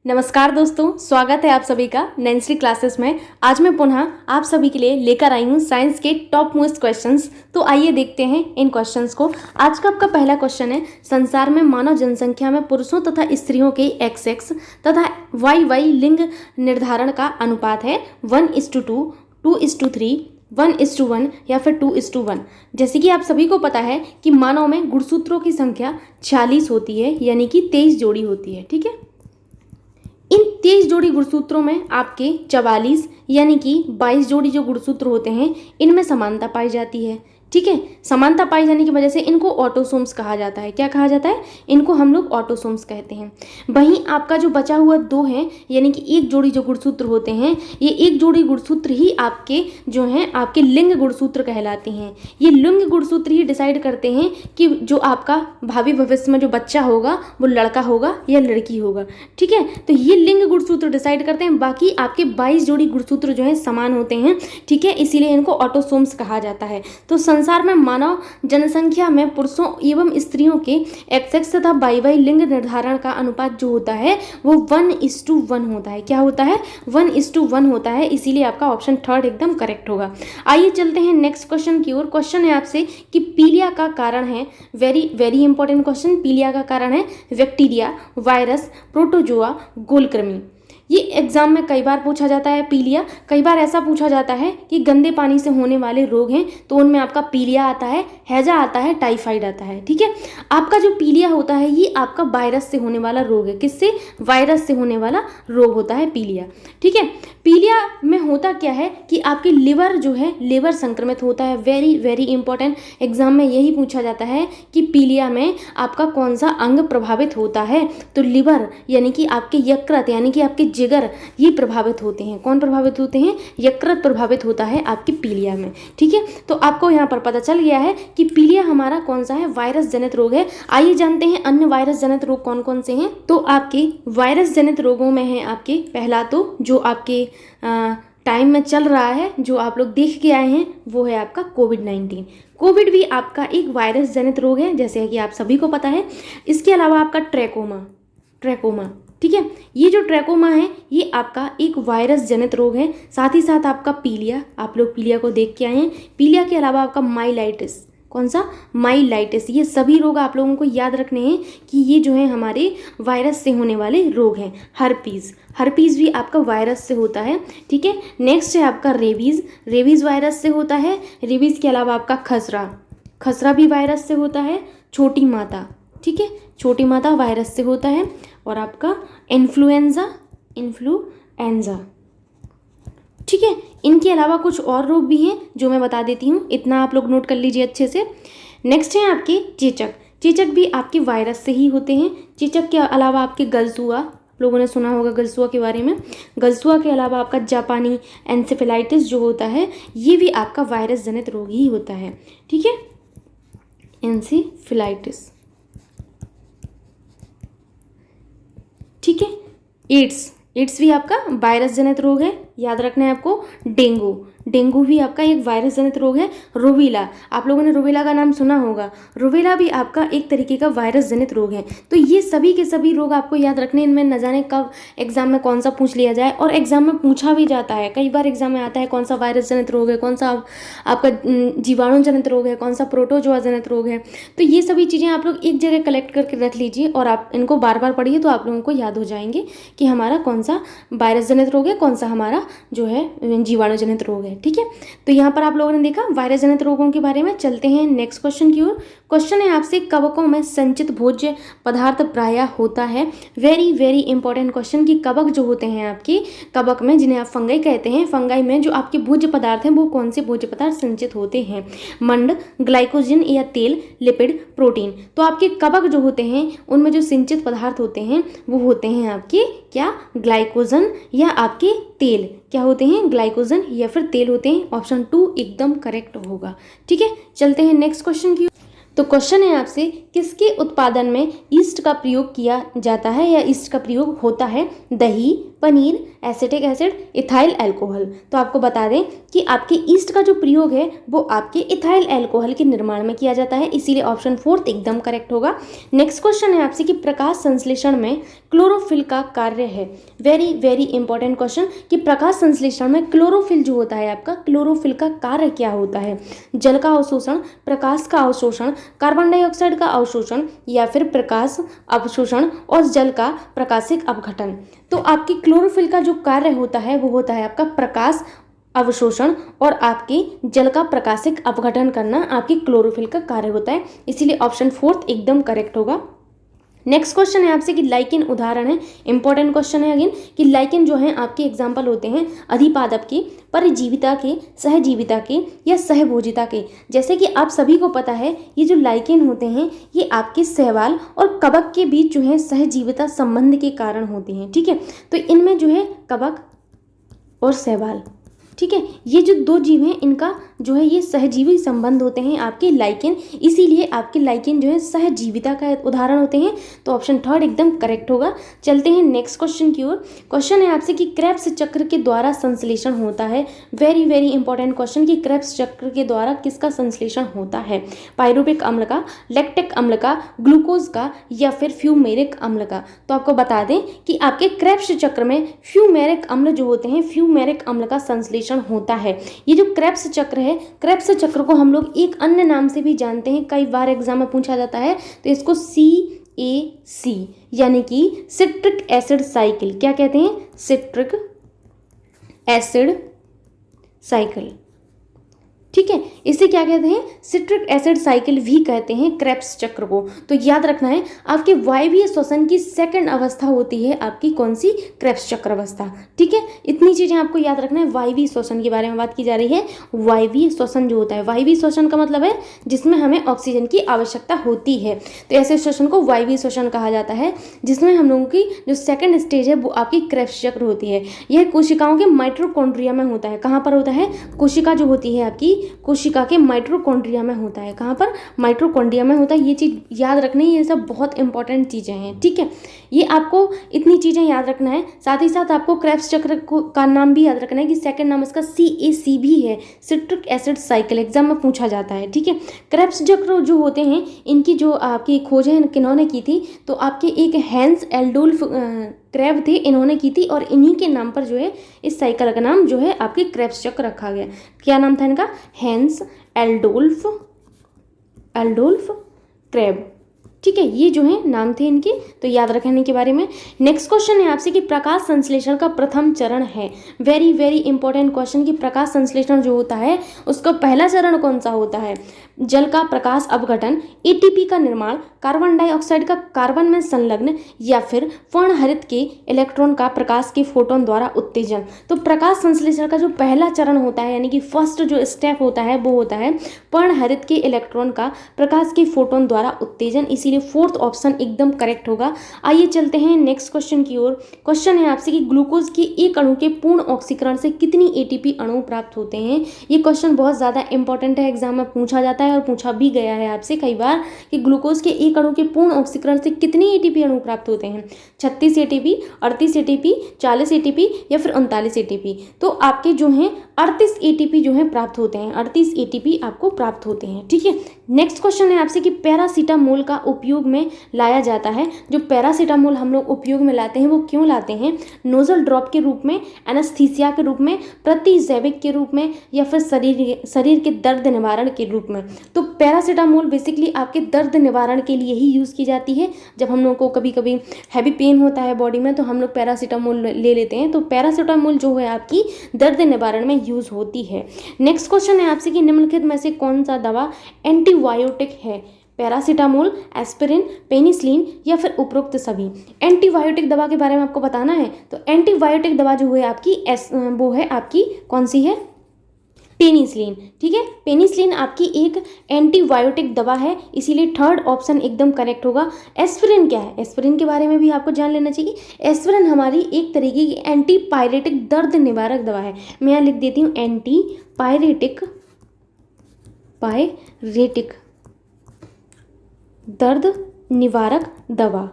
नमस्कार दोस्तों, स्वागत है आप सभी का नैन्सी क्लासेस में। आज मैं पुनः आप सभी के लिए लेकर आई हूँ साइंस के टॉप मोस्ट क्वेश्चंस। तो आइए देखते हैं इन क्वेश्चंस को। आज का आपका पहला क्वेश्चन है, संसार में मानव जनसंख्या में पुरुषों तथा स्त्रियों के XX तथा YY लिंग निर्धारण का अनुपात है 1:2, 2:3, 1:1 या फिर 2:1। जैसे कि आप सभी को पता है कि मानव में गुणसूत्रों की संख्या 46 होती है, यानी कि 23 जोड़ी होती है। ठीक है, इन 23 जोड़ी गुणसूत्रों में आपके 44 यानी कि 22 जोड़ी जो गुणसूत्र होते हैं इनमें समानता पाई जाती है। ठीक है, समानता पाई जाने की वजह से इनको ऑटोसोम्स कहा जाता है। क्या कहा जाता है? इनको हम लोग ऑटोसोम्स कहते हैं। वहीं आपका जो बचा हुआ 2 है, यानी कि एक जोड़ी जो गुणसूत्र होते हैं, ये एक जोड़ी गुणसूत्र ही आपके जो हैं आपके लिंग गुणसूत्र कहलाते हैं। ये लिंग गुणसूत्र ही डिसाइड करते हैं कि जो आपका भावी भविष्य में जो बच्चा होगा वो लड़का होगा या लड़की होगा। ठीक है, तो ये लिंग गुणसूत्र डिसाइड करते हैं। बाकी आपके 22 जोड़ी गुणसूत्र जो है समान होते हैं। ठीक है, इसीलिए इनको ऑटोसोम्स कहा जाता है। तो संसार में मानव जनसंख्या में पुरुषों एवं स्त्रियों के XX तथा YY लिंग निर्धारण का अनुपात जो होता है वो 1:1 होता है। क्या होता है? 1:1 होता है। इसीलिए आपका ऑप्शन 3 एकदम करेक्ट होगा। आइए चलते हैं नेक्स्ट क्वेश्चन की ओर। क्वेश्चन है आपसे कि पीलिया का कारण है, वेरी वेरी इंपॉर्टेंट क्वेश्चन, पीलिया का कारण है बैक्टीरिया, वायरस, प्रोटोजोआ, गोलकृमि। ये एग्जाम में कई बार पूछा जाता है पीलिया। कई बार ऐसा पूछा जाता है कि गंदे पानी से होने वाले रोग हैं तो उनमें आपका पीलिया आता है, हैजा आता है, टाइफाइड आता है। ठीक है, आपका जो पीलिया होता है ये आपका वायरस से होने वाला रोग है। किससे? वायरस से होने वाला रोग होता है पीलिया। ठीक है, पीलिया में होता क्या है कि आपके लिवर जो है लिवर संक्रमित होता है। वेरी वेरी इंपॉर्टेंट, एग्जाम में यही पूछा जाता है कि पीलिया में आपका कौन सा अंग प्रभावित होता है। तो लिवर यानी कि आपके यकृत यानी कि आपके जिगर ये प्रभावित होते हैं। कौन प्रभावित होते हैं? यकृत प्रभावित होता है आपकी पीलिया में। ठीक है, तो आपको यहाँ पर पता चल गया है कि पीलिया हमारा कौन सा है? वायरस जनित रोग है। आइए जानते हैं अन्य वायरस जनित रोग कौन कौन से हैं। तो आपके वायरस जनित रोगों में है आपके पहला तो जो आपके टाइम में चल रहा है, जो आप लोग देख के आए हैं, वो है आपका कोविड-19। कोविड भी आपका एक वायरस जनित रोग है, जैसे कि आप सभी को पता है। इसके अलावा आपका ट्रैकोमा। ठीक है, ये जो ट्रैकोमा है ये आपका एक वायरस जनित रोग है। साथ ही साथ आपका पीलिया, आप लोग पीलिया को देख के आए हैं। पीलिया के अलावा आपका माइलाइटिस, कौन सा? माइलाइटिस। ये सभी रोग आप लोगों को याद रखने हैं कि ये जो है हमारे वायरस से होने वाले रोग हैं। हर्पीज भी आपका वायरस से होता है। ठीक है, नेक्स्ट है आपका रेबीज वायरस से होता है। रेबीज के अलावा आपका खसरा भी वायरस से होता है। छोटी माता, ठीक है, छोटी माता वायरस से होता है। और आपका इन्फ्लुएंजा। ठीक है, इनके अलावा कुछ और रोग भी हैं जो मैं बता देती हूँ, इतना आप लोग नोट कर लीजिए अच्छे से। नेक्स्ट है आपके चेचक भी आपके वायरस से ही होते हैं। चेचक के अलावा आपके गलसुआ, लोगों ने सुना होगा गलसुआ के बारे में। गलसुआ के अलावा आपका जापानी एन्सेफेलाइटिस जो होता है ये भी आपका वायरस जनित रोग ही होता है। ठीक है, एन्सेफेलाइटिस। ठीक है, एड्स भी आपका वायरस जनित रोग है, याद रखना है आपको। डेंगू भी आपका एक वायरस जनित रोग है। रूबेला, आप लोगों ने रूबेला का नाम सुना होगा। रूबेला भी आपका एक तरीके का वायरस जनित रोग है। तो ये सभी के सभी रोग आपको याद रखने, इनमें न जाने कब एग्जाम में कौन सा पूछ लिया जाए, और एग्जाम में पूछा भी जाता है। कई बार एग्जाम में आता है कौन सा वायरस जनित रोग है, कौन सा आपका जीवाणु जनित रोग है, कौन सा प्रोटोजोआ जनित रोग है। तो ये सभी चीज़ें आप लोग एक जगह कलेक्ट करके रख लीजिए और आप इनको बार बार पढ़िए तो आप लोगों को याद हो जाएंगे कि हमारा कौन सा वायरस जनित रोग है, कौन सा हमारा जो है जीवाणु जनित रोग है। ठीक है, तो यहाँ पर आप लोगों ने देखा वायरस जनित रोगों के बारे में। चलते हैं नेक्स्ट क्वेश्चन की ओर। क्वेश्चन है आपसे, कवकों में संचित भोज्य पदार्थ प्रायः होता है। वेरी वेरी इंपॉर्टेंट क्वेश्चन कि कवक जो होते हैं आपके कवक में, जिन्हें आप फंगाई कहते हैं, फंगाई में जो आपके भोज्य पदार्थ हैं वो कौन से भोज्य पदार्थ संचित होते हैं? मंड, ग्लाइकोजन या तेल, लिपिड, प्रोटीन। तो आपके कवक जो होते हैं उनमें जो संचित पदार्थ होते हैं वो होते हैं आपके क्या? ग्लाइकोजन या आपके तेल। क्या होते हैं? ग्लाइकोजन या फिर तेल होते हैं। ऑप्शन 2 एकदम करेक्ट होगा। ठीक है, चलते हैं नेक्स्ट क्वेश्चन की। तो क्वेश्चन है आपसे, किसके उत्पादन में ईस्ट का प्रयोग किया जाता है या ईस्ट का प्रयोग होता है? दही, paneer, acetic acid, ethyl alcohol. तो आपको बता दें कि आपके ईस्ट का जो प्रयोग है वो आपके इथाइल अल्कोहल के निर्माण में किया जाता है, इसीलिए ऑप्शन 4 एकदम करेक्ट होगा। नेक्स्ट क्वेश्चन है आपसे कि प्रकाश संश्लेषण में क्लोरोफिल का कार्य है। वेरी वेरी इंपॉर्टेंट क्वेश्चन कि प्रकाश संश्लेषण में क्लोरोफिल जो होता है आपका, क्लोरोफिल का कार्य क्या होता है? जल का अवशोषण, प्रकाश का अवशोषण, कार्बन डाइऑक्साइड का अवशोषण या फिर प्रकाश अवशोषण और जल का प्रकाशिक अपघटन। तो आपकी क्लोरोफिल का जो कार्य होता है वो होता है आपका प्रकाश अवशोषण और आपके जल का प्रकाशिक अपघटन करना आपकी क्लोरोफिल का कार्य होता है, इसीलिए ऑप्शन 4 एकदम करेक्ट होगा। नेक्स्ट क्वेश्चन है आपसे कि लाइकेन उदाहरण है, इंपॉर्टेंट क्वेश्चन है अगेन कि लाइकेन जो है आपके एग्जाम्पल होते हैं अधिपादप के, परजीविता के, सहजीविता के या सहभोजिता के। जैसे कि आप सभी को पता है ये जो लाइकेन होते हैं ये आपके शैवाल और कवक के बीच जो है सहजीविता संबंध के कारण होते हैं, ठीक है। तो इनमें जो है कवक और शैवाल, ठीक है, ये जो दो जीव हैं इनका जो है ये सहजीवी संबंध होते हैं आपके लाइकेन, इसीलिए आपके लाइकेन जो है सहजीविता का उदाहरण होते हैं। तो ऑप्शन 3 एकदम करेक्ट होगा। चलते हैं नेक्स्ट क्वेश्चन की ओर। क्वेश्चन है आपसे कि क्रेब्स चक्र के द्वारा संश्लेषण होता है। वेरी वेरी इंपॉर्टेंट क्वेश्चन कि क्रेब्स चक्र के द्वारा किसका संश्लेषण होता है? पायरुविक अम्ल का, लैक्टिक अम्ल का, ग्लूकोज का या फिर फ्यूमेरिक अम्ल का। तो आपको बता दें कि आपके क्रेब्स चक्र में फ्यूमेरिक अम्ल जो होते हैं, फ्यूमेरिक अम्ल का संश्लेषण होता है। ये जो क्रेब्स चक्र है, क्रेब्स चक्र को हम लोग एक अन्य नाम से भी जानते हैं, कई बार एग्जाम में पूछा जाता है, तो इसको CAC यानी कि सिट्रिक एसिड साइकिल, क्या कहते हैं? सिट्रिक एसिड साइकिल, ठीक है, इसे क्या कहते हैं? सिट्रिक एसिड साइकिल भी कहते हैं क्रेब्स चक्र को। तो याद रखना है आपके वायवीय श्वसन की सेकंड अवस्था होती है आपकी कौन सी? क्रेब्स चक्र अवस्था, ठीक है। इतनी चीजें आपको याद रखना है। वायवीय श्वसन के बारे में बात की जा रही है। वायवीय श्वसन जो होता है, वायवीय श्वसन का मतलब है जिसमें हमें ऑक्सीजन की आवश्यकता होती है, तो ऐसे श्वसन को वायवीय श्वसन कहा जाता है, जिसमें हम लोगों की जो सेकंड स्टेज है वो आपकी क्रेब्स चक्र होती है। यह कोशिकाओं के माइटोकॉन्ड्रिया में होता है। कहाँ पर होता है? कोशिका जो होती है आपकी कोशिका के माइटोकॉन्ड्रिया में होता है। कहाँ पर? माइटोकॉन्ड्रिया में होता है। ये चीज़ याद रखनी है, ये सब बहुत इंपॉर्टेंट चीज़ें हैं, ठीक है। ये आपको इतनी चीज़ें याद रखना है। साथ ही साथ आपको क्रेब्स चक्र का नाम भी याद रखना है कि सेकंड नाम इसका CAC भी है, सिट्रिक एसिड साइकिल, एग्जाम में पूछा जाता है, ठीक है। क्रेब्स चक्र जो होते हैं इनकी जो आपकी खोज है किन्होंने की थी? तो आपके एक हैंस एल्डोल्फ क्रैब थे, इन्होंने की थी और इन्हीं के नाम पर जो है इस साइकिल का नाम जो है आपके क्रेब्स चक्र रखा गया। क्या नाम था इनका? हैंस एल्डोल्फ क्रैब, ठीक है, ये जो है नाम थे इनके, तो याद रखने के बारे में। नेक्स्ट क्वेश्चन है आपसे कि प्रकाश संश्लेषण का प्रथम चरण है। वेरी वेरी इंपॉर्टेंट क्वेश्चन कि प्रकाश संश्लेषण जो होता है उसका पहला चरण कौन सा होता है? जल का प्रकाश अपघटन, ATP का निर्माण, कार्बन डाइऑक्साइड का कार्बन में संलग्न या फिर पर्णहरित के इलेक्ट्रॉन का प्रकाश के फोटोन द्वारा उत्तेजन। तो प्रकाश संश्लेषण का जो पहला चरण होता है यानी कि फर्स्ट जो स्टेप होता है वो होता है पर्णहरित के इलेक्ट्रॉन का प्रकाश के फोटोन द्वारा उत्तेजन, इसीलिए 4th ऑप्शन एकदम करेक्ट होगा। आइए चलते हैं नेक्स्ट क्वेश्चन की ओर। क्वेश्चन है आपसे कि ग्लूकोज के एक अणु के पूर्ण ऑक्सीकरण से कितनी ATP अणु प्राप्त होते हैं? ये क्वेश्चन बहुत ज़्यादा इंपॉर्टेंट है, एग्जाम में पूछा जाता है और पूछा भी गया है आपसे कई बार कि ग्लूकोज के एक अणु के पूर्ण ऑक्सीकरण से कितने ATP अणु प्राप्त होते हैं? 36 ATP, 38 ATP, 40 ATP या फिर 39 ATP। तो आपके जो हैं 38 ATP जो है प्राप्त होते हैं, 38 ATP आपको प्राप्त होते हैं, ठीक है। नेक्स्ट क्वेश्चन है आपसे कि पैरासीटामोल का उपयोग में लाया जाता है। जो पैरासीटामोल हम लोग उपयोग में लाते हैं वो क्यों लाते हैं? नोजल ड्रॉप के रूप में, एनेस्थीसिया के रूप में, प्रतिजैविक के रूप में या फिर शरीर के दर्द निवारण के रूप में। तो पैरासीटामोल बेसिकली आपके दर्द निवारण के लिए ही यूज़ की जाती है। जब हम लोग को कभी कभी हैवी पेन होता है बॉडी में तो हम लोग पैरासीटामोल ले लेते हैं, तो पैरासीटामोल जो है आपकी दर्द निवारण में यूज़ होती है। नेक्स्ट क्वेश्चन है आपसे कि निम्नलिखित में से कौन सा दवा एंटीबायोटिक है? पैरासीटामोल, एस्पिरिन, पेनिसिलिन या फिर उपरोक्त सभी। एंटीबायोटिक दवा के बारे में आपको बताना है, तो एंटीबायोटिक दवा जो है आपकी वो है आपकी कौन सी है? पेनिसिलिन, ठीक है। पेनिसिलिन आपकी एक एंटीबायोटिक दवा है, इसीलिए 3rd ऑप्शन एकदम करेक्ट होगा। एस्पिरिन क्या है? एस्पिरिन के बारे में भी आपको जान लेना चाहिए। एस्पिरिन हमारी एक तरीके की एंटीपायरेटिक दर्द निवारक दवा है। मैं यहाँ लिख देती हूँ एंटीपायरेटिक दर्द निवारक दवा,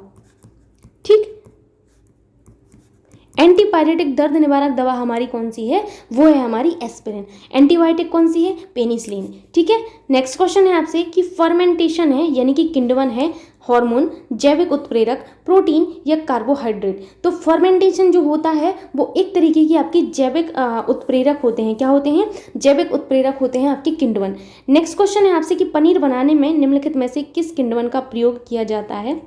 ठीक। एंटीपायरेटिक दर्द निवारक दवा हमारी कौन सी है, वो है हमारी एस्पिरिन। एंटीबायोटिक कौन सी है, पेनिसिलिन, ठीक है। नेक्स्ट क्वेश्चन है आपसे कि फर्मेंटेशन है यानी कि किण्वन है हार्मोन, जैविक उत्प्रेरक, प्रोटीन या कार्बोहाइड्रेट। तो फर्मेंटेशन जो होता है वो एक तरीके की आपकी जैविक उत्प्रेरक होते हैं। क्या होते हैं, जैविक उत्प्रेरक होते हैं आपके किण्वन। नेक्स्ट क्वेश्चन है आपसे कि पनीर बनाने में निम्नलिखित में से किस किण्वन का प्रयोग किया जाता है।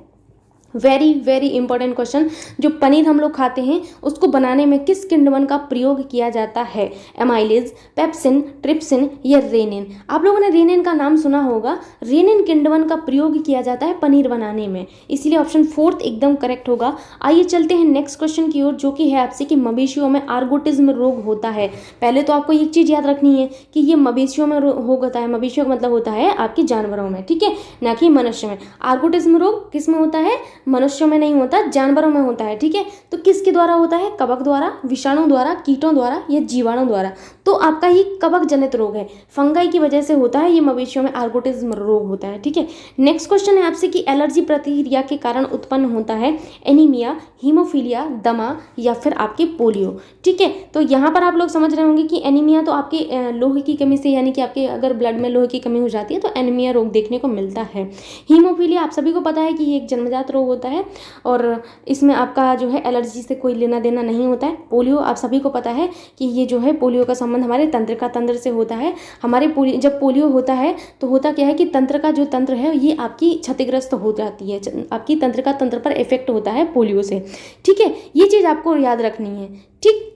Very very important question. जो पनीर हम लोग खाते हैं उसको बनाने में किस किण्वन का प्रयोग किया जाता है, एमाइलेज, पेप्सिन, ट्रिप्सिन या रेनिन। आप लोगों ने रेनिन का नाम सुना होगा। रेनिन किण्वन का प्रयोग किया जाता है पनीर बनाने में, इसलिए ऑप्शन 4 एकदम करेक्ट होगा। आइए चलते हैं नेक्स्ट क्वेश्चन की ओर, जो कि है आपसे कि मवेशियों में आर्गोटिज्म रोग होता है। पहले तो आपको एक चीज़ याद रखनी है कि ये मवेशियों में रोग होता है। मवेशियों का मतलब होता है आपके जानवरों में, ठीक है, ना कि मनुष्य में। आर्गोटिज्म रोग किस में होता है, मनुष्यों में नहीं होता, जानवरों में होता है, ठीक है। तो किसके द्वारा होता है, कवक द्वारा, विषाणु द्वारा, कीटों द्वारा या जीवाणु द्वारा। तो आपका ये कवक जनित रोग है, फंगाई की वजह से होता है, ये मवेशियों में आर्गोटिज्म रोग होता है, ठीक है। नेक्स्ट क्वेश्चन है आपसे कि एलर्जी प्रतिक्रिया के कारण उत्पन्न होता है एनीमिया, हीमोफीलिया, दमा या फिर आपके पोलियो, ठीक है। तो यहाँ पर आप लोग समझ रहे होंगे कि एनीमिया तो आपके लोहे की कमी से, यानी कि आपके अगर ब्लड में लोहे की कमी हो जाती है तो एनीमिया रोग देखने को मिलता है। हीमोफीलिया आप सभी को पता है कि ये एक जन्मजात रोग होता है और इसमें आपका जो है एलर्जी से कोई लेना देना नहीं होता है। पोलियो आप सभी को पता है कि ये जो है पोलियो का संबंध हमारे तंत्रिका तंत्र से होता है। हमारे जब पोलियो होता है तो होता क्या है कि तंत्र का जो तंत्र है ये आपकी क्षतिग्रस्त हो जाती है, आपकी तंत्रिका तंत्र पर इफेक्ट होता है पोलियो से, ठीक है। ये चीज़ आपको याद रखनी है, ठीक।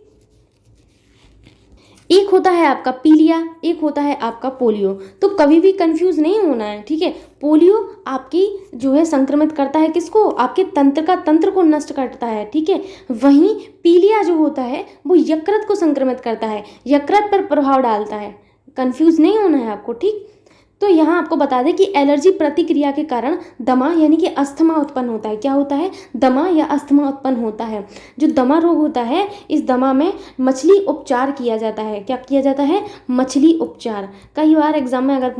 एक होता है आपका पीलिया, एक होता है आपका पोलियो। तो कभी भी कंफ्यूज नहीं होना है, ठीक है। पोलियो आपकी जो है संक्रमित करता है किसको, आपके तंत्र को नष्ट करता है, ठीक है। वहीं पीलिया जो होता है वो यकृत को संक्रमित करता है, यकृत पर प्रभाव डालता है। कंफ्यूज नहीं होना है आपको, ठीक। तो यहाँ आपको बता दें कि एलर्जी प्रतिक्रिया के कारण दमा यानी कि अस्थमा उत्पन्न होता है। क्या होता है, दमा या अस्थमा उत्पन्न होता है। जो दमा रोग होता है, इस दमा में मछली उपचार किया जाता है। क्या किया जाता है, मछली उपचार। कई बार एग्जाम में अगर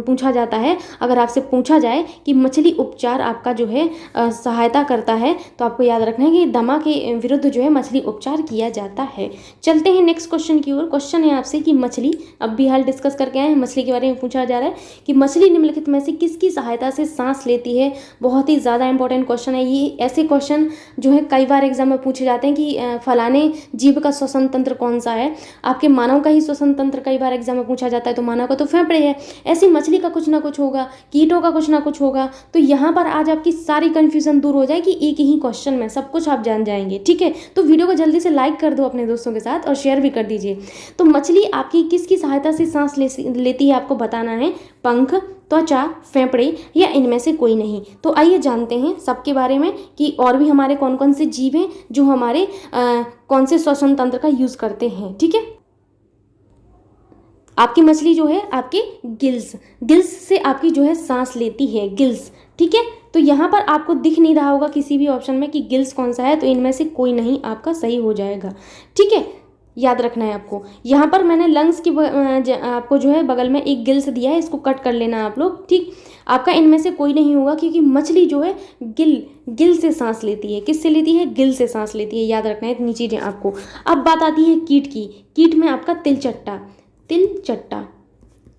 पूछा जाता है, अगर आपसे पूछा जाए कि मछली उपचार आपका जो है सहायता करता है, तो आपको याद रखना है कि दमा के विरुद्ध जो है मछली उपचार किया जाता है। चलते हैं नेक्स्ट क्वेश्चन की ओर। क्वेश्चन है आपसे कि मछली, अब भी हाल डिस्कस करके आए हैं, मछली के बारे में पूछा जा रहा है कि मछली निम्नलिखित में से किसकी सहायता से सांस लेती है। बहुत ही ज़्यादा इंपॉर्टेंट क्वेश्चन है ये। ऐसे क्वेश्चन जो है कई बार एग्जाम में पूछे जाते हैं कि फलाने जीव का श्वसन तंत्र कौन सा है। आपके मानव का ही श्वसन तंत्र कई बार एग्जाम में पूछा जाता है, तो मानव का तो फेफड़े है। ऐसी मछली का कुछ ना कुछ होगा, कीटों का कुछ ना कुछ होगा। तो यहाँ पर आज आपकी सारी कन्फ्यूजन दूर हो जाएगी, एक ही क्वेश्चन में सब कुछ आप जान जाएंगे, ठीक है। तो वीडियो को जल्दी से लाइक कर दो अपने दोस्तों के साथ और शेयर भी कर दीजिए। तो मछली आपकी किसकी सहायता से सांस लेती है, आपको बताना है। पंख, त्वचा, फेफड़े या इनमें से कोई नहीं। तो आइए जानते हैं सबके बारे में कि और भी हमारे कौन कौन से जीव हैं जो हमारे कौन से श्वसन तंत्र का यूज करते हैं, ठीक है। आपकी मछली जो है आपके गिल्स से आपकी जो है सांस लेती है, गिल्स, ठीक है। तो यहाँ पर आपको दिख नहीं रहा होगा किसी भी ऑप्शन में कि गिल्स कौन सा है, तो इनमें से कोई नहीं आपका सही हो जाएगा, ठीक है। याद रखना है आपको। यहाँ पर मैंने लंग्स की आपको जो है बगल में एक गिल्स दिया है, इसको कट कर लेना आप लोग, ठीक। आपका इनमें से कोई नहीं होगा क्योंकि मछली जो है गिल से सांस लेती है। किससे लेती है, गिल से सांस लेती है। याद रखना है इतनी चीज़ें आपको। अब बात आती है कीट की। कीट में आपका तिलचट्टा,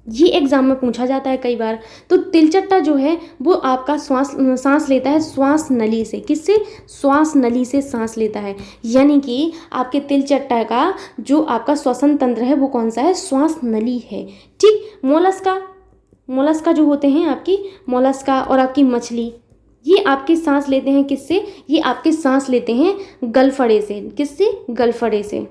ये एग्जाम में पूछा जाता है कई बार। तो तिलचट्टा जो है वो आपका सांस लेता है श्वास नली से। किससे, श्वास नली से सांस लेता है। यानी कि आपके तिलचट्टा का जो आपका श्वसन तंत्र है वो कौन सा है, श्वास नली है, ठीक। मोलस्का जो होते हैं आपकी मोलस्का और आपकी मछली, ये आपके सांस लेते हैं किससे, ये आपके सांस लेते हैं गलफड़े से। किससे, गलफड़े से,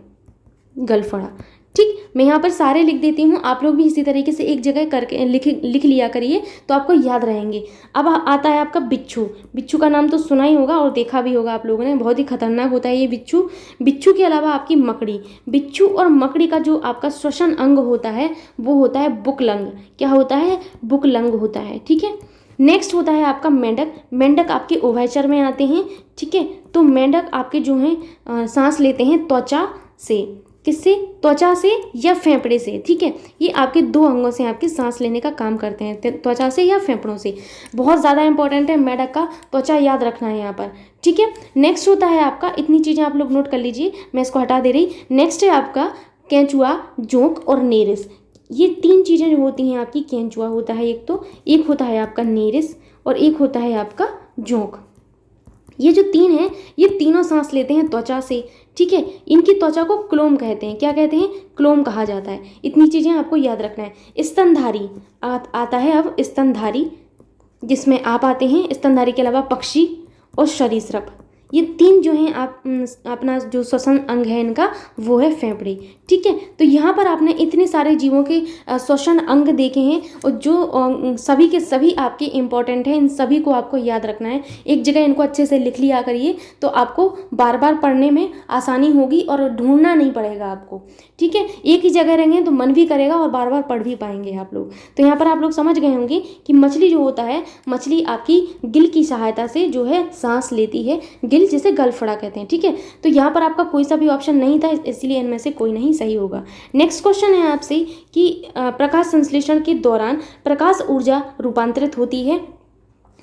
गलफड़ा, ठीक। मैं यहाँ पर सारे लिख देती हूँ, आप लोग भी इसी तरीके से एक जगह करके लिख लिया करिए तो आपको याद रहेंगे। अब आता है आपका बिच्छू का नाम तो सुना ही होगा और देखा भी होगा आप लोगों ने, बहुत ही खतरनाक होता है ये बिच्छू के अलावा आपकी मकड़ी। बिच्छू और मकड़ी का जो आपका श्वसन अंग होता है वो होता है बुकलंग। क्या होता है, बुकलंग होता है, ठीक है। नेक्स्ट होता है आपका मेंढक आपके उभयचर में आते हैं, ठीक है। तो मेंढक आपके जो हैं सांस लेते हैं त्वचा से। किससे? त्वचा से या फेफड़े से, ठीक है। ये आपके दो अंगों से आपके सांस लेने का काम करते हैं, त्वचा से या फेफड़ों से। बहुत ज़्यादा इंपॉर्टेंट है, मेढक का त्वचा याद रखना है यहाँ पर, ठीक है। नेक्स्ट होता है आपका, इतनी चीज़ें आप लोग नोट कर लीजिए, मैं इसको हटा दे रही। नेक्स्ट है आपका केंचुआ, जोंक और नेरिस। ये तीन चीज़ें जो होती हैं आपकी, केंचुआ होता है एक, तो एक होता है आपका नेरिस और एक होता है आपका जोंक। ये जो तीन हैं, ये तीनों सांस लेते हैं त्वचा से, ठीक है। इनकी त्वचा को क्लोम कहते हैं। क्या कहते हैं? क्लोम कहा जाता है। इतनी चीज़ें आपको याद रखना है। स्तनधारी आता है अब, स्तनधारी, जिसमें आप आते हैं। स्तनधारी के अलावा पक्षी और सरीसृप, ये तीन जो हैं आप अपना जो श्वसन अंग है इनका, वो है फेफड़े, ठीक है। तो यहाँ पर आपने इतने सारे जीवों के श्वसन अंग देखे हैं और जो सभी के सभी आपके इम्पॉर्टेंट हैं। इन सभी को आपको याद रखना है। एक जगह इनको अच्छे से लिख लिया करिए, तो आपको बार बार पढ़ने में आसानी होगी और ढूंढना नहीं पड़ेगा आपको, ठीक है। एक ही जगह रहेंगे तो मन भी करेगा और बार बार पढ़ भी पाएंगे आप लोग। तो यहाँ पर आप लोग समझ गए होंगे कि मछली जो होता है, मछली आपकी गिल की सहायता से जो है सांस लेती है, गिल जिसे गलफड़ा कहते हैं, ठीक है। तो यहाँ पर आपका कोई सा भी ऑप्शन नहीं था, इसलिए इनमें से कोई नहीं सही होगा। नेक्स्ट क्वेश्चन है आपसे कि प्रकाश संश्लेषण के दौरान प्रकाश ऊर्जा रूपांतरित होती है।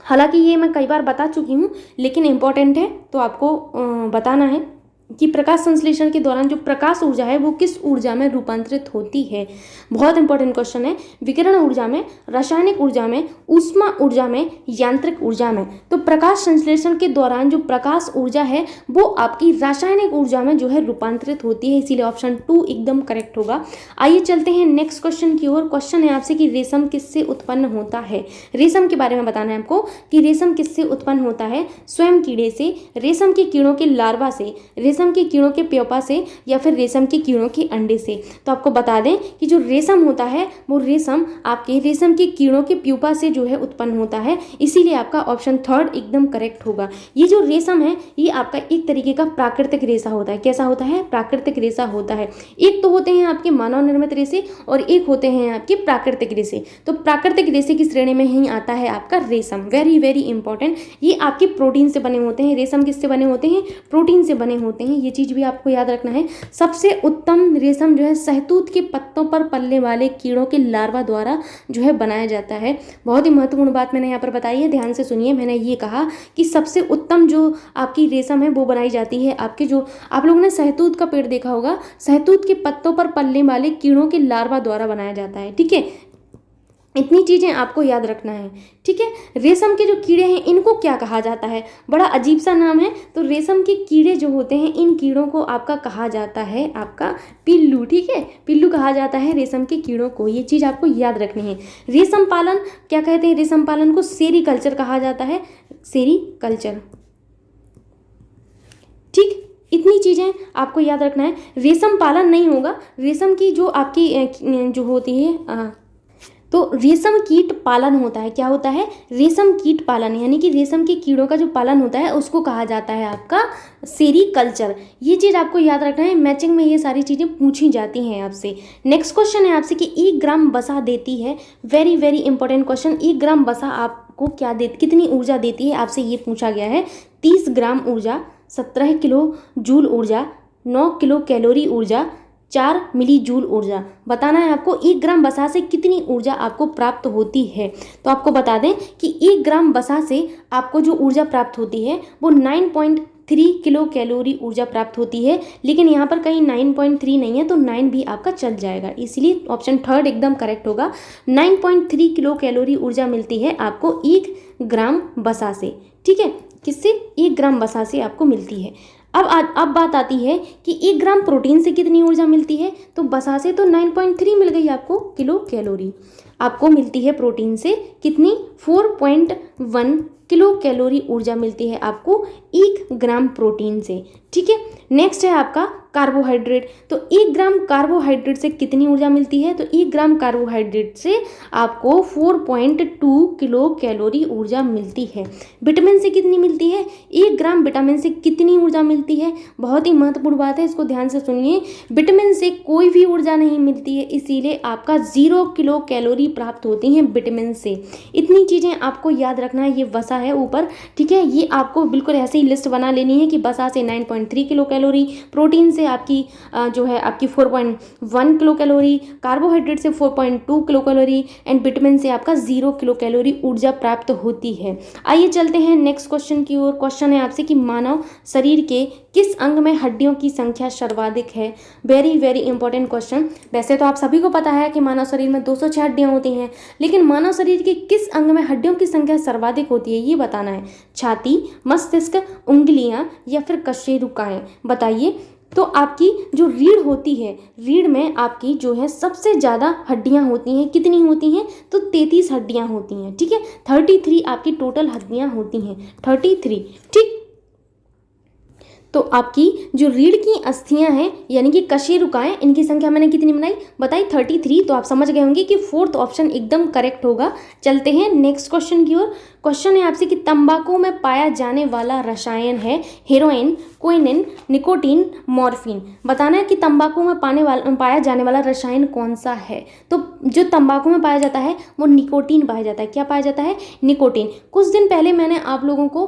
हालांकि ये मैं कई बार बता चुकी हूँ, लेकिन इम्पॉर्टेंट है तो आपको बताना है कि प्रकाश संश्लेषण के दौरान जो प्रकाश ऊर्जा है वो किस ऊर्जा में रूपांतरित होती है। बहुत इंपॉर्टेंट क्वेश्चन है। विकिरण ऊर्जा में, रासायनिक ऊर्जा में, ऊष्मा ऊर्जा में, यांत्रिक ऊर्जा में। तो प्रकाश संश्लेषण के दौरान जो प्रकाश ऊर्जा है वो आपकी रासायनिक ऊर्जा में जो है रूपांतरित होती है, इसीलिए ऑप्शन 2 एकदम करेक्ट होगा। आइए चलते हैं नेक्स्ट क्वेश्चन की ओर। क्वेश्चन है आपसे कि रेशम किससे उत्पन्न होता है। रेशम के बारे में बताना है आपको कि रेशम किससे उत्पन्न होता है। स्वयं कीड़े से, रेशम के कीड़ों के लार्वा से, रेशम के कीड़ों के प्योपा से, या फिर रेशम के कीड़ों के अंडे से। तो आपको बता दें कि जो रेशम होता है वो रेशम आपके रेशम के कीड़ों के प्यूपा से जो है उत्पन्न होता है, इसीलिए आपका ऑप्शन 3 एकदम करेक्ट होगा। ये जो रेशम है ये आपका एक तरीके का प्राकृतिक रेशा होता है। कैसा होता है? प्राकृतिक रेशा होता है। एक तो होते हैं आपके मानव निर्मित रेशे और एक होते हैं आपके प्राकृतिक रेशे। तो प्राकृतिक रेशे की श्रेणी में ही आता है आपका रेशम। Very very important. ये आपके प्रोटीन से बने होते हैं। रेशम किससे बने होते हैं? प्रोटीन से बने होते हैं। ये चीज भी आपको याद रखना है। सबसे उत्तम रेशम जो है शहतूत के पत्तों पर पलने वाले कीड़ों के लार्वा द्वारा जो है बनाया जाता है। बहुत ही महत्वपूर्ण बात मैंने यहाँ पर बताई है, ध्यान से सुनिए। मैंने ये कहा कि सबसे उत्तम जो आपकी रेशम है वो बनाई जाती है आपके, जो आप लोगों ने शहतूत का पेड़ देखा होगा, शहतूत के पत्तों पर पलने वाले कीड़ों के लार्वा द्वारा बनाया जाता है, ठीक है। इतनी चीज़ें आपको याद रखना है, ठीक है। रेशम के जो कीड़े हैं इनको क्या कहा जाता है? बड़ा अजीब सा नाम है। तो रेशम के कीड़े जो होते हैं इन कीड़ों को आपका कहा जाता है आपका पिल्लू, ठीक है। पिल्लू कहा जाता है रेशम के कीड़ों को। ये चीज़ आपको याद रखनी है। रेशम पालन क्या कहते हैं? रेशम पालन को सेरीकल्चर कहा जाता है, सेरीकल्चर, ठीक। इतनी चीज़ें आपको याद रखना है। रेशम पालन नहीं होगा, रेशम की जो आपकी जो होती है तो रेशम कीट पालन होता है। क्या होता है? रेशम कीट पालन, यानी कि रेशम के कीड़ों का जो पालन होता है उसको कहा जाता है आपका सेरीकल्चर। ये चीज़ आपको याद रखना है। मैचिंग में ये सारी चीज़ें पूछी जाती हैं आपसे। नेक्स्ट क्वेश्चन है आपसे कि 1 ग्राम वसा देती है। Very very important question. 1 ग्राम वसा आपको क्या कितनी ऊर्जा देती है, आपसे ये पूछा गया है। 30 ग्राम ऊर्जा, 17 किलो जूल ऊर्जा, 9 किलो कैलोरी ऊर्जा, 4 मिली जूल ऊर्जा। बताना है आपको 1 ग्राम वसा से कितनी ऊर्जा आपको प्राप्त होती है। तो आपको बता दें कि 1 ग्राम वसा से आपको जो ऊर्जा प्राप्त होती है वो 9.3 किलो कैलोरी ऊर्जा प्राप्त होती है। लेकिन यहाँ पर कहीं 9.3 नहीं है तो 9 भी आपका चल जाएगा, इसलिए ऑप्शन 3 एकदम करेक्ट होगा। 9.3 किलो कैलोरी ऊर्जा मिलती है आपको 1 ग्राम वसा से, ठीक है। किससे? 1 ग्राम वसा से आपको मिलती है। अब बात आती है कि 1 ग्राम प्रोटीन से कितनी ऊर्जा मिलती है। तो वसा से तो 9.3 मिल गई आपको किलो कैलोरी। आपको मिलती है प्रोटीन से कितनी? 4.1 किलो कैलोरी ऊर्जा मिलती है आपको 1 ग्राम प्रोटीन से, ठीक है। नेक्स्ट है आपका कार्बोहाइड्रेट। तो 1 ग्राम कार्बोहाइड्रेट से कितनी ऊर्जा मिलती है? तो 1 ग्राम कार्बोहाइड्रेट से आपको 4.2 किलो कैलोरी ऊर्जा मिलती है। विटामिन से कितनी मिलती है? 1 ग्राम विटामिन से कितनी ऊर्जा मिलती है? बहुत ही महत्वपूर्ण बात है, इसको ध्यान से सुनिए। विटामिन से कोई भी ऊर्जा नहीं मिलती है, इसीलिए आपका 0 किलो कैलोरी प्राप्त होती हैं विटामिन से। इतनी चीज़ें आपको याद रखना है। ये वसा है ऊपर, ठीक है। ये आपको बिल्कुल ऐसे ही लिस्ट बना लेनी है कि वसा से 9.3 किलो कैलोरी, प्रोटीन से से आपकी जो है आपकी 4.1 किलो कैलोरी, कार्बोहाइड्रेट से 4.2 किलो कैलोरी एंड विटामिन से आपका 0 किलो कैलोरी ऊर्जा प्राप्त होती है। आइए चलते हैं नेक्स्ट क्वेश्चन की ओर। क्वेश्चन है आपसे कि मानव शरीर के किस अंग में हड्डियों की संख्या सर्वाधिक है। Very very important question. वैसे तो आप सभी को पता है कि मानव शरीर में 206 हड्डियां होती हैं, लेकिन मानव शरीर के किस अंग में हड्डियों की संख्या सर्वाधिक होती है ये बताना है। छाती, मस्तिष्क, उंगलियां या फिर कशेरुकाएं, बताइए। तो आपकी जो रीढ़ होती है, रीढ़ में आपकी जो है सबसे ज़्यादा हड्डियां होती हैं। कितनी होती हैं? तो 33 हड्डियां होती हैं, ठीक है। 33 आपकी टोटल हड्डियां होती हैं, 33, ठीक। तो आपकी जो रीढ़ की अस्थियां हैं यानी कि कशेरुकाएं, इनकी संख्या मैंने कितनी बताई 33। तो आप समझ गए होंगे कि फोर्थ ऑप्शन एकदम करेक्ट होगा। चलते हैं नेक्स्ट क्वेश्चन की ओर। क्वेश्चन है आपसे कि तंबाकू में पाया जाने वाला रसायन है हेरोइन, क्विनिन, निकोटीन, मॉर्फिन। बताना है कि तंबाकू में पाया जाने वाला रसायन कौन सा है। तो जो तंबाकू में पाया जाता है वो निकोटीन पाया जाता है। क्या पाया जाता है? निकोटीन। कुछ दिन पहले मैंने आप लोगों को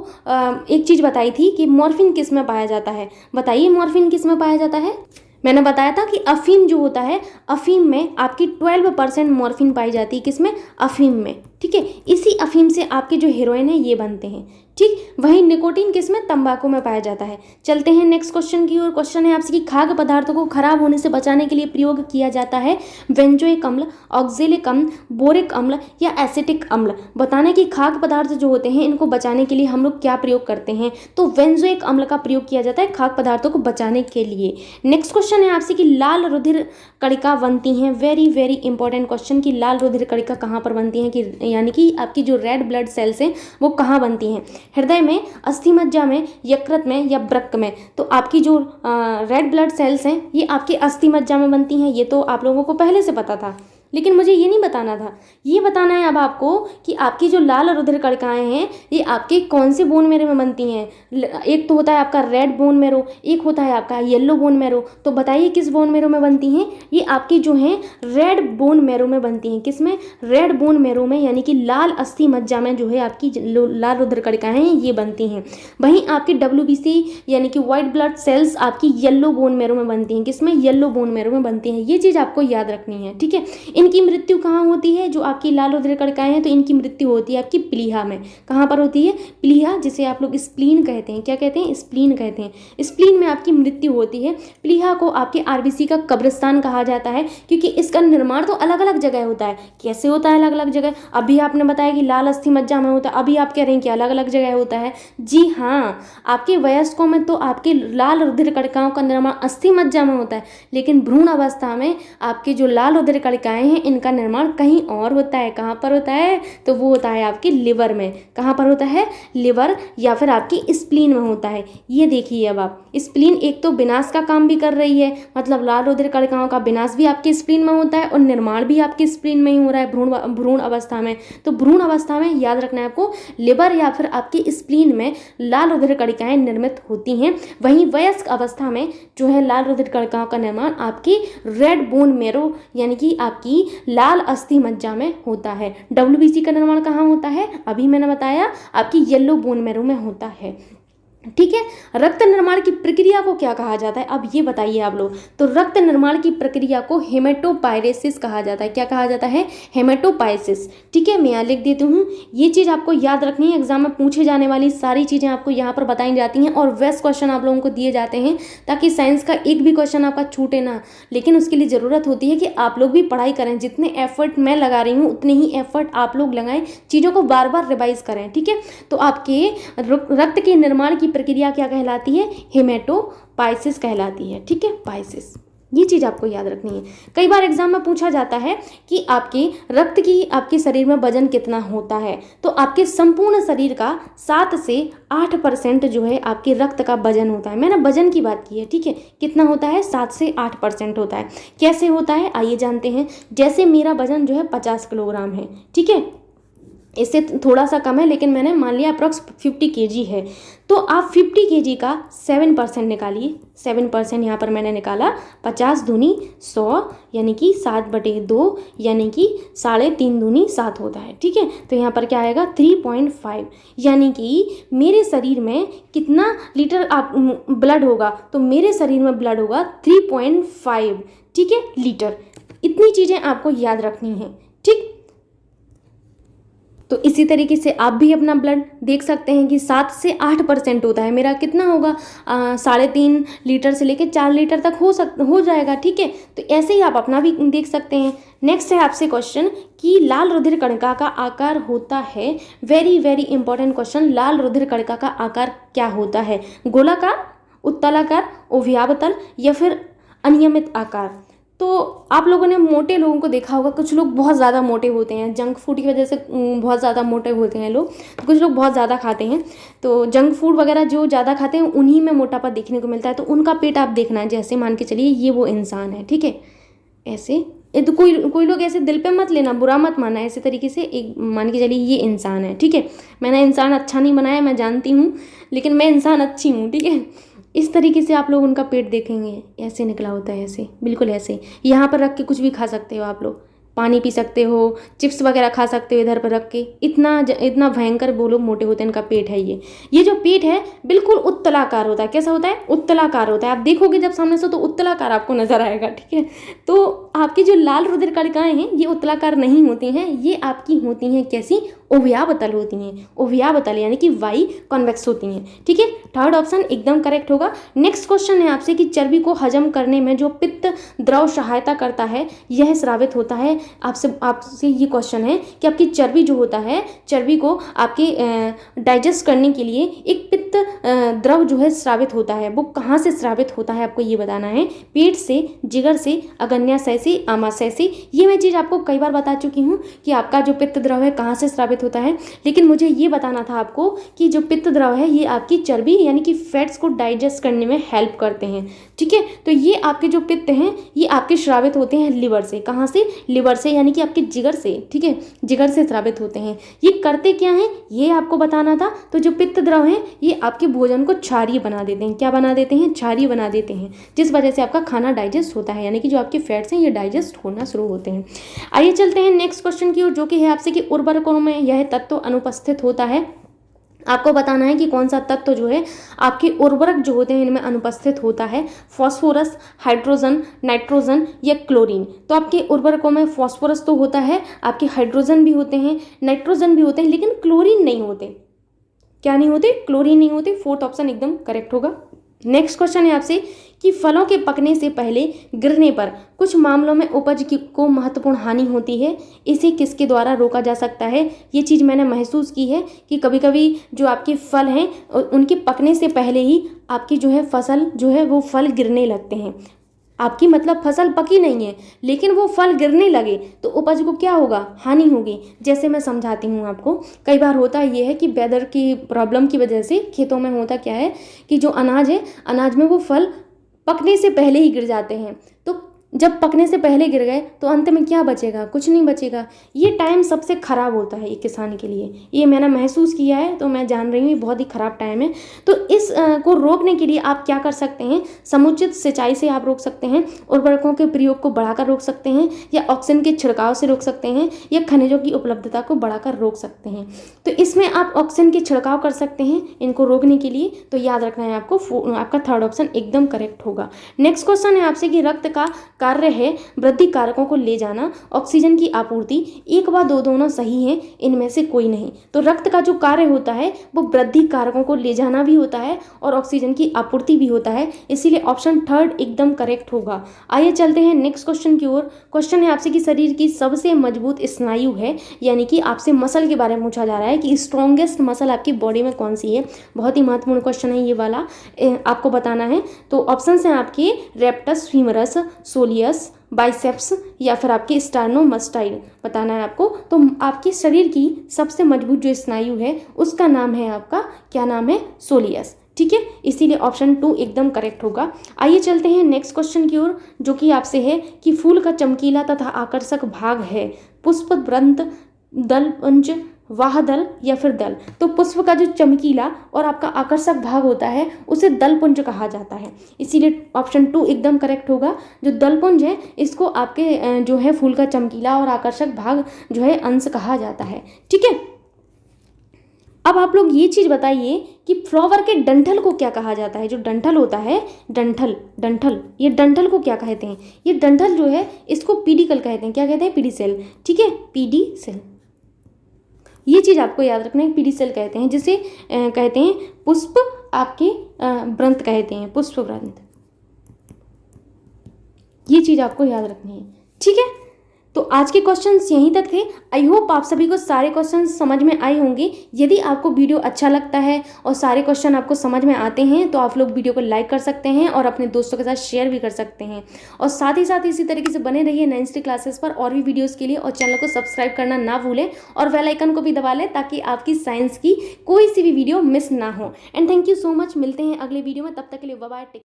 एक चीज़ बताई थी कि मॉर्फिन किस में पाया जाता है। बताइए मॉर्फिन किस में पाया जाता है। मैंने बताया था कि अफीम जो होता है, अफीम में आपकी 12% मॉर्फिन पाई जाती है। किसमें? अफीम में, ठीक है। इसी अफीम से आपके जो हेरोइन है ये बनते हैं, ठीक। वही निकोटीन किसमें? तंबाकू में पाया जाता है। चलते हैं नेक्स्ट क्वेश्चन की ओर। क्वेश्चन है आपसे कि खाद्य पदार्थों को खराब होने से बचाने के लिए प्रयोग किया जाता है बेंजोइक अम्ल, ऑक्जेलिक अम्ल, बोरिक अम्ल या एसिटिक अम्ल। बताना है कि खाद्य पदार्थ जो होते हैं इनको बचाने के लिए हम लोग क्या प्रयोग करते हैं। तो बेंजोइक अम्ल का प्रयोग किया जाता है खाद्य पदार्थों को बचाने के लिए। नेक्स्ट क्वेश्चन है आपसे कि लाल रुधिर कणिका बनती हैं। वेरी वेरी इंपॉर्टेंट क्वेश्चन कि लाल रुधिर कणिका कहाँ पर बनती हैं, कि यानी कि आपकी जो रेड ब्लड सेल्स हैं वो कहाँ बनती हैं। हृदय में, अस्थिमज्जा में, यकृत में या वृक्क में। तो आपकी जो रेड ब्लड सेल्स हैं ये आपकी अस्थिमज्जा में बनती हैं। ये तो आप लोगों को पहले से पता था, लेकिन मुझे ये नहीं बताना था। ये बताना है अब आपको कि आपकी जो लाल रुधिर कणिकाएं हैं ये आपके कौन से बोन मेरो में बनती हैं। एक तो होता है आपका रेड बोन मेरो, एक होता है आपका येलो बोन मेरो। तो बताइए किस बोन मेरो में बनती हैं। ये आपकी जो हैं रेड बोन मेरो में बनती हैं। किस में? रेड बोन मेरो में, यानी कि लाल अस्थि मज्जा में जो है आपकी लाल रुधिर कणिकाएं हैं ये बनती हैं। वहीं आपकी WBC यानी कि व्हाइट ब्लड सेल्स आपकी येलो बोन मेरो में बनती हैं। किसमें? येलो बोन मेरो में बनती हैं। ये चीज़ आपको याद रखनी है, ठीक है। इनकी मृत्यु कहाँ होती है? जो आपकी लाल रुधिर कणिकाएं हैं तो इनकी मृत्यु होती है आपकी प्लीहा में। कहाँ पर होती है? प्लीहा, जिसे आप लोग स्प्लीन कहते हैं। क्या कहते हैं? स्प्लीन कहते हैं। स्प्लीन में आपकी मृत्यु होती है। प्लीहा को आपके RBC का कब्रिस्तान कहा जाता है, क्योंकि इसका निर्माण तो अलग अलग जगह होता है। कैसे होता है अलग अलग जगह? अभी आपने बताया कि लाल अस्थि मज्जा में होता है, अभी आप कह रहे हैं कि अलग अलग जगह होता है। जी हाँ, आपके वयस्कों में तो आपके लाल रुधिर कणिकाओं का निर्माण अस्थि मज्जा में होता है, लेकिन भ्रूण अवस्था में आपके जो लाल रुधिर कणिकाएं हैं इनका निर्माण कहीं और होता है। कहाँ पर होता है? तो वो होता है आपके लिवर में। कहाँ पर होता है? लिवर या फिर आपकी स्प्लीन में होता है। ये देखिए अब आप, स्प्लीन एक तो विनाश का काम भी कर रही है, मतलब लाल रुधिर कणिकाओं का विनाश भी आपके स्प्लीन में होता है और निर्माण भी आपके स्प्लीन में ही हो रहा है भ्रूण अवस्था में। तो भ्रूण अवस्था में याद रखना है आपको, लिवर या फिर आपके स्प्लीन में लाल रुधिर कणिकाएं निर्मित होती हैं। वहीं वयस्क अवस्था में जो है लाल रुधिर कणिकाओं का निर्माण आपकी रेड बोन मेरो यानी कि आपकी लाल अस्थि मज्जा में होता है। WBC का निर्माण कहाँ होता है? अभी मैंने बताया आपकी येलो बोन मेरो में होता है, ठीक है। रक्त निर्माण की प्रक्रिया को क्या कहा जाता है? अब ये बताइए आप लोग। तो रक्त निर्माण की प्रक्रिया को हेमेटोपायरेसिस कहा जाता है। क्या कहा जाता है? हेमेटोपायसिस, ठीक है। मैं यहाँ लिख देती हूँ। ये चीज़ आपको याद रखनी है। एग्जाम में पूछे जाने वाली सारी चीज़ें आपको यहाँ पर बताई जाती हैं और वेस्ट क्वेश्चन आप लोगों को दिए जाते हैं ताकि साइंस का एक भी क्वेश्चन आपका छूटे ना। लेकिन उसके लिए ज़रूरत होती है कि आप लोग भी पढ़ाई करें। जितने एफर्ट मैं लगा रही हूँ उतने ही एफर्ट आप लोग लगाएं, चीज़ों को बार बार रिवाइज करें, ठीक है। तो आपके रक्त के निर्माण की प्रक्रिया क्या कहलाती है? हेमेटोपाइसिस कहलाती है, ठीक है। पाइसिस, ये चीज़ आपको याद रखनी है। कई बार एग्जाम में पूछा जाता है कि आपके रक्त की आपके शरीर में वजन कितना होता है। तो आपके संपूर्ण शरीर का 7 से 8% जो है आपके रक्त का वजन होता है। मैंने वजन की बात की है, ठीक है। कितना होता है? 7 से 8% होता है। कैसे होता है आइए जानते हैं। जैसे मेरा वजन जो है 50 किलोग्राम है, ठीक है। इससे थोड़ा सा कम है, लेकिन मैंने मान लिया अप्रॉक्स 50 केजी है। तो आप 50 केजी का 7% निकालिए। 7% यहाँ पर मैंने निकाला, 50 दूनी 100 यानी कि 7/2 यानी कि 3.5 दूनी 7 होता है। ठीक है, तो यहाँ पर क्या आएगा 3.5, यानी कि मेरे शरीर में कितना लीटर आप ब्लड होगा, तो मेरे शरीर में ब्लड होगा 3.5, ठीक है, लीटर। इतनी चीज़ें आपको याद रखनी है। ठीक, तो इसी तरीके से आप भी अपना ब्लड देख सकते हैं कि 7 से 8% होता है। मेरा कितना होगा 3.5 लीटर से लेकर 4 लीटर तक हो जाएगा। ठीक है, तो ऐसे ही आप अपना भी देख सकते हैं। नेक्स्ट है आपसे क्वेश्चन कि लाल रुधिर कणिका का आकार होता है, वेरी वेरी इंपॉर्टेंट क्वेश्चन, लाल रुधिर कणिका का आकार क्या होता है? गोलाकार, उत्तलाकार, ओव्यावतल या फिर अनियमित आकार? तो आप लोगों ने मोटे लोगों को देखा होगा, कुछ लोग बहुत ज़्यादा मोटे होते हैं, जंक फूड की वजह से बहुत ज़्यादा मोटे होते हैं लोग। तो कुछ लोग बहुत ज़्यादा खाते हैं, तो जंक फूड वगैरह जो ज़्यादा खाते हैं उन्हीं में मोटापा देखने को मिलता है। तो उनका पेट आप देखना है, जैसे मान के चलिए ये वो इंसान है। ठीक है, ऐसे तो कोई लोग ऐसे दिल पे मत लेना, बुरा मत माना, ऐसे तरीके से एक मान के चलिए ये इंसान है। ठीक है, मैंने इंसान अच्छा नहीं बनाया, मैं जानती हूँ, लेकिन मैं इंसान अच्छी हूँ। ठीक है, इस तरीके से आप लोग उनका पेट देखेंगे, ऐसे निकला होता है, ऐसे बिल्कुल ऐसे। यहाँ पर रख के कुछ भी खा सकते हो आप लोग, पानी पी सकते हो, चिप्स वगैरह खा सकते हो इधर पर रख के। इतना भयंकर वो लोग मोटे होते हैं, इनका पेट है ये जो पेट है बिल्कुल उत्तलाकार होता है। कैसा होता है? उत्तलाकार होता है। आप देखोगे जब सामने से तो उत्तलाकार आपको नजर आएगा। ठीक है, तो आपकी जो लाल रुधिर कणिकाएं हैं ये उत्तलाकार नहीं होती हैं, ये आपकी होती हैं कैसी? ओव्यावतल होती हैं। ओव्यावतल यानी कि वाई कॉन्वेक्स होती हैं। ठीक है, थर्ड ऑप्शन एकदम करेक्ट होगा। नेक्स्ट क्वेश्चन है आपसे कि चर्बी को हजम करने में जो पित्त द्रव सहायता करता है यह स्रावित होता है। आपसे ये क्वेश्चन है कि आपकी चर्बी जो होता है, चर्बी को आपके डाइजेस्ट करने के लिए एक पित्त द्रव जो है स्रावित होता है। वो कहाँ से स्रावित होता है आपको ये बताना है। पेट से, जिगर से, अग्न्याशय से, आमाशय से। ये मैं चीज़ आपको कई बार बता चुकी हूँ कि आपका जो पित्त द्रव है कहाँ से स्रावित होता है, लेकिन मुझे ये बताना था आपको कि जो पित्त द्रव है ये आपकी चर्बी यानी कि फैट्स को डाइजेस्ट करने में हेल्प करते हैं। ठीक है, तो ये आपके जो पित्त हैं ये आपके स्रावित होते हैं लिवर से। कहाँ से? लिवर से, यानी कि आपके जिगर से। ठीक है, जिगर से स्रावित होते हैं। ये करते क्या हैं ये आपको बताना था। तो जो पित्त द्रव हैं ये आपके भोजन को क्षारीय बना देते हैं। क्या बना देते हैं? क्षारीय बना देते हैं, जिस वजह से आपका खाना डाइजेस्ट होता है, यानी कि जो आपके फैट्स हैं ये डाइजेस्ट होना शुरू होते हैं। आइए चलते हैं नेक्स्ट क्वेश्चन की ओर, जो कि है आपसे कि उर्वरकों में यह तत्व अनुपस्थित होता है। आपको बताना है कि कौन सा तत्व जो है आपके उर्वरक जो होते हैं इनमें अनुपस्थित होता है। फॉस्फोरस, हाइड्रोजन, नाइट्रोजन या क्लोरीन। तो आपके उर्वरकों में फॉस्फोरस तो होता है, आपके हाइड्रोजन भी होते हैं, नाइट्रोजन भी होते हैं, लेकिन क्लोरीन नहीं होते। क्या नहीं होते? क्लोरीन नहीं होते। फोर्थ ऑप्शन एकदम करेक्ट होगा। नेक्स्ट क्वेश्चन है आपसे कि फलों के पकने से पहले गिरने पर कुछ मामलों में उपज को महत्वपूर्ण हानि होती है, इसे किसके द्वारा रोका जा सकता है? ये चीज़ मैंने महसूस की है कि कभी कभी जो आपके फल हैं उनके पकने से पहले ही आपकी जो है फसल जो है वो फल गिरने लगते हैं। आपकी मतलब फसल पकी नहीं है लेकिन वो फल गिरने लगे तो उपज को क्या होगा? हानि होगी। जैसे मैं समझाती हूँ आपको, कई बार होता ये है कि वेदर की प्रॉब्लम की वजह से खेतों में होता क्या है कि जो अनाज है, अनाज में वो फल पकने से पहले ही गिर जाते हैं। तो जब पकने से पहले गिर गए तो अंत में क्या बचेगा? कुछ नहीं बचेगा। ये टाइम सबसे ख़राब होता है एक किसान के लिए। ये मैंने महसूस किया है, तो मैं जान रही हूँ ये बहुत ही ख़राब टाइम है। तो इस को रोकने के लिए आप क्या कर सकते हैं? समुचित सिंचाई से आप रोक सकते हैं, उर्वरकों के प्रयोग को बढ़ाकर रोक सकते हैं, या ऑक्सीजन के छिड़काव से रोक सकते हैं, या खनिजों की उपलब्धता को बढ़ाकर रोक सकते हैं। तो इसमें आप ऑक्सीजन के छिड़काव कर सकते हैं इनको रोकने के लिए। तो याद रखना है आपको, आपका थर्ड ऑप्शन एकदम करेक्ट होगा। नेक्स्ट क्वेश्चन है आपसे कि रक्त का कार्य है वृद्धि कारकों को ले जाना, ऑक्सीजन की आपूर्ति, एक व दो दोनों सही हैं, इनमें से कोई नहीं। तो रक्त का जो कार्य होता है वो वृद्धि कारकों को ले जाना भी होता है और ऑक्सीजन की आपूर्ति भी होता है, इसीलिए ऑप्शन थर्ड एकदम करेक्ट होगा। आइए चलते हैं नेक्स्ट क्वेश्चन की ओर। क्वेश्चन है आपसे कि शरीर की सबसे मजबूत स्नायु है, यानी कि आपसे मसल के बारे में पूछा जा रहा है कि स्ट्रॉन्गेस्ट मसल आपकी बॉडी में कौन सी है। बहुत ही महत्वपूर्ण क्वेश्चन है ये वाला, आपको बताना है। तो ऑप्शन हैं आपके रेप्टस, फीमरस, सोलियस, बाइसेप्स या फिर आपकी स्टार्नोमास्टाइल बताना है आपको। तो आपके शरीर की सबसे मजबूत जो स्नायु है उसका नाम है आपका, क्या नाम है? सोलियस। ठीक है, इसीलिए ऑप्शन 2 एकदम करेक्ट होगा। आइए चलते हैं नेक्स्ट क्वेश्चन की ओर, जो कि आपसे है कि फूल का चमकीला तथा आकर्षक भाग है पुष्प, वृंत, दलपुंज, वाहदल या फिर दल। तो पुष्प का जो चमकीला और आपका आकर्षक भाग होता है उसे दलपुंज कहा जाता है, इसीलिए ऑप्शन 2 एकदम करेक्ट होगा। जो दलपुंज है इसको आपके जो है फूल का चमकीला और आकर्षक भाग जो है अंश कहा जाता है। ठीक है, अब आप लोग ये चीज़ बताइए कि फ्लावर के डंठल को क्या कहा जाता है। जो डंठल होता है, डंठल ये डंठल को क्या कहते हैं? ये डंठल जो है इसको पीडिकल कहते हैं। क्या कहते हैं? पीडिसेल। ठीक है, पीडिसेल, ये चीज़ आपको याद रखना है, पीडिसेल कहते हैं, जिसे कहते हैं पुष्प आपके व्रंत कहते हैं, पुष्प व्रंत। ये चीज़ आपको याद रखनी है। ठीक है, तो आज के क्वेश्चंस यहीं तक थे। आई होप आप सभी को सारे क्वेश्चंस समझ में आए होंगे। यदि आपको वीडियो अच्छा लगता है और सारे क्वेश्चन आपको समझ में आते हैं तो आप लोग वीडियो को लाइक कर सकते हैं और अपने दोस्तों के साथ शेयर भी कर सकते हैं। और साथ ही साथ इसी तरीके से बने रहिए नैंसी क्लासेस पर और भी वीडियोज़ के लिए, और चैनल को सब्सक्राइब करना ना भूलें और बेल आइकन को भी दबा लें ताकि आपकी साइंस की कोई सी भी वीडियो मिस ना हो। And thank you so much. मिलते हैं अगले वीडियो में, तब तक के लिए बाय बाय।